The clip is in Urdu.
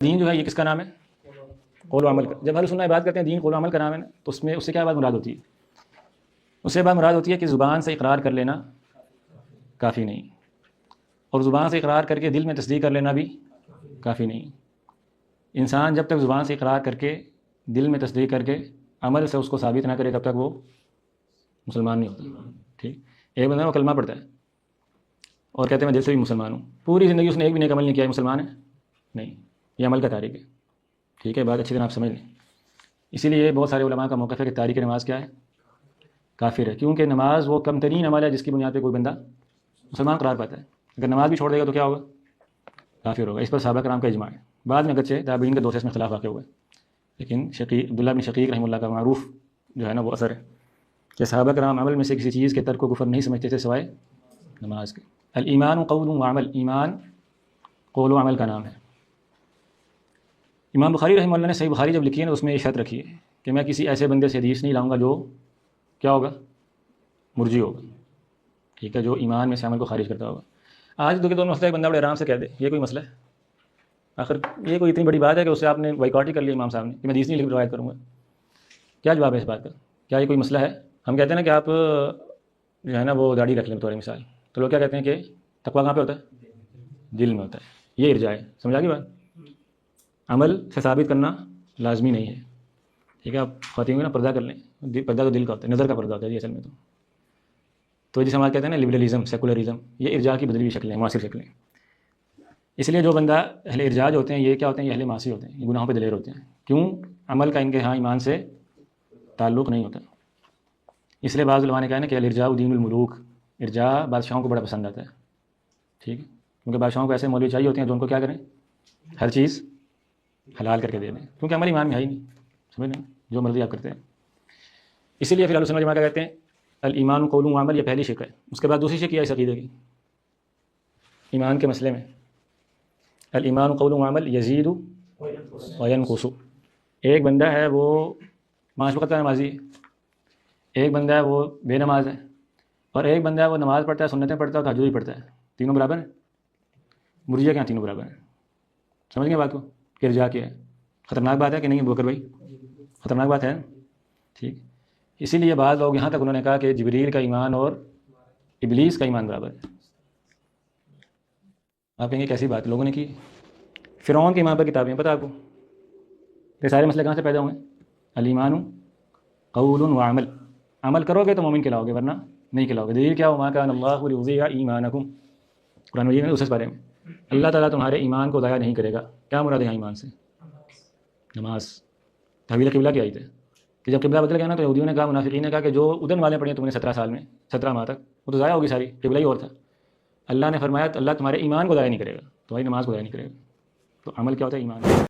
دین جو ہے یہ کس کا نام ہے؟ قول و عمل کا. جب اہل سنت بات کرتے ہیں دین قول و عمل کا نام ہے نا، تو اس سے کیا بات مراد ہوتی ہے؟ اس سے بات مراد ہوتی ہے کہ زبان سے اقرار کر لینا کافی نہیں، اور زبان سے اقرار کر کے دل میں تصدیق کر لینا بھی کافی نہیں. انسان جب تک زبان سے اقرار کر کے دل میں تصدیق کر کے عمل سے اس کو ثابت نہ کرے تب تک وہ مسلمان نہیں ہوتا. ٹھیک. ایک بندہ وہ کلمہ پڑھتا ہے اور کہتے ہیں میں دل سے بھی مسلمان ہوں، پوری زندگی اس نے ایک بھی نیک عمل نہیں کیا، مسلمان ہے نہیں، یہ عمل کا تاریخ ہے. ٹھیک ہے، بات اچھی طرح آپ سمجھ لیں. اسی لیے بہت سارے علماء کا موقف ہے کہ تاریخ نماز کیا ہے؟ کافر ہے، کیونکہ نماز وہ کم ترین عمل ہے جس کی بنیاد پہ کوئی بندہ مسلمان قرار پاتا ہے. اگر نماز بھی چھوڑ دے گا تو کیا ہوگا؟ کافر ہوگا. اس پر صحابہ کرام کا اجماع ہے. بعد میں اگرچہ تابعین کے دور سے اس میں اختلاف واقع ہوئے، لیکن عبداللہ بن شقیق رحمہ اللہ کا معروف جو ہے نا وہ اثر ہے کہ صحابہ کرام عمل میں سے کسی چیز کے ترک کو کفر نہیں سمجھتے تھے سوائے نماز کے. الایمان قول و عمل، ایمان قول و عمل کا نام ہے. امام بخاری رحمہ اللہ نے صحیح بخاری جب لکھی ہے نا اس میں یہ شرط رکھی ہے کہ میں کسی ایسے بندے سے حدیث نہیں لاؤں گا جو کیا ہوگا؟ مرجی ہوگا. ٹھیک ہے، جو ایمان میں سے عمل کو خارج کرتا ہوگا. آج دو مسئلہ ایک بندہ بڑے آرام سے کہہ دے یہ کوئی مسئلہ ہے؟ آخر یہ کوئی اتنی بڑی بات ہے کہ اس سے آپ نے بائیکاٹ ہی کر لیا امام صاحب نے کہ میں حدیث نہیں روایت کروں گا. کیا جواب ہے اس بات کا؟ کیا یہ کوئی مسئلہ ہے؟ ہم کہتے ہیں نا کہ آپ جو ہے نا وہ داڑھی رکھ لیں بطور مثال، تو لوگ کیا کہتے ہیں کہ تقویٰ کہاں پہ ہوتا ہے؟ دل میں ہوتا ہے. یہ ارجاء ہے. سمجھا گی بات؟ عمل سے ثابت کرنا لازمی نہیں ہے. ٹھیک ہے، آپ خواتین کو نا پردہ کر لیں، پردہ تو دل کا ہوتا ہے، نظر کا پردہ ہوتا ہے جی اصل میں. تو جسے ہم کہتے ہیں نا لبرلزم، سیکولرزم، یہ ارجاء کی بدلی ہوئی شکلیں، معاصر شکلیں. اس لیے جو بندہ اہل ارجاء ہوتے ہیں یہ کیا ہوتے ہیں؟ یہ اہل معاصی ہوتے ہیں، یہ گناہوں پہ دلیر ہوتے ہیں. کیوں؟ عمل کا ان کے ہاں ایمان سے تعلق نہیں ہوتا. اس لیے بعض علماء نے کہا ہے نا کہ الارجاء دین الملوک، ارجاء بادشاہوں کو بڑا پسند آتا ہے. ٹھیک ہے، کیونکہ بادشاہوں کو ایسے مولوی چاہیے ہوتے ہیں جو ان کو کیا کریں؟ ہر چیز حلال کر کے دے دیں، کیونکہ عمل ایمان میں ہے ہی نہیں. سمجھ لیں، جو مرضی آپ کرتے ہیں. اسی لیے پھر اہل سنت والجماعہ کیا کہتے ہیں؟ الایمان قول و عمل، یہ پہلی شق ہے. اس کے بعد دوسری شق یہ ہے اس عقیدے کی ایمان کے مسئلے میں، الایمان قول و عمل یزید و ینقص. ایک بندہ ہے وہ 5 وقت کا نمازی ہے، ایک بندہ ہے وہ بے نماز ہے، اور ایک بندہ ہے وہ نماز پڑھتا ہے، سنتیں پڑھتا ہے اور تہجد بھی پڑھتا ہے. تینوں برابر ہیں؟ مرجئہ کے یہاں تینوں برابر ہیں. سمجھ گئے بات کو کہ ارجاء کیا ہے؟ خطرناک بات ہے کہ نہیں بکر بھائی؟ خطرناک بات ہے. ٹھیک. اسی لیے بعض لوگ یہاں تک انہوں نے کہا کہ جبریل کا ایمان اور ابلیس کا ایمان برابر ہے. آپ کہیں گے کیسی بات لوگوں نے کی؟ فرعون کے ایمان پر کتابیں پتہ آپ کو؟ یہ سارے مسئلے کہاں سے پیدا ہوئے ہیں؟ الایمان قول و عمل. عمل کرو گے تو مومن کہلاؤ گے، ورنہ نہیں کہلاؤ گے. دلیل کیا؟ وما کان اللہ لیضیع ایمانکم، قرآن مجید میں اس بارے میں اللہ تعالیٰ تمہارے ایمان کو ضائع نہیں کرے گا. کیا مراد ہے ایمان سے؟ نماز. تحویل قبلہ کی آیت ہے کہ جب قبلہ بدل گیا نا تو یہودیوں نے کہا، منافقین نے کہا کہ جو ادن والے پڑھیں تم نے 17 سال میں 17 ماہ تک، وہ تو ضائع ہوگی ساری، قبلہ ہی اور تھا. اللہ نے فرمایا اللہ تمہارے ایمان کو ضائع نہیں کرے گا، تمہاری نماز کو ضائع نہیں کرے گا. تو عمل کیا ہوتا ہے؟ ایمان.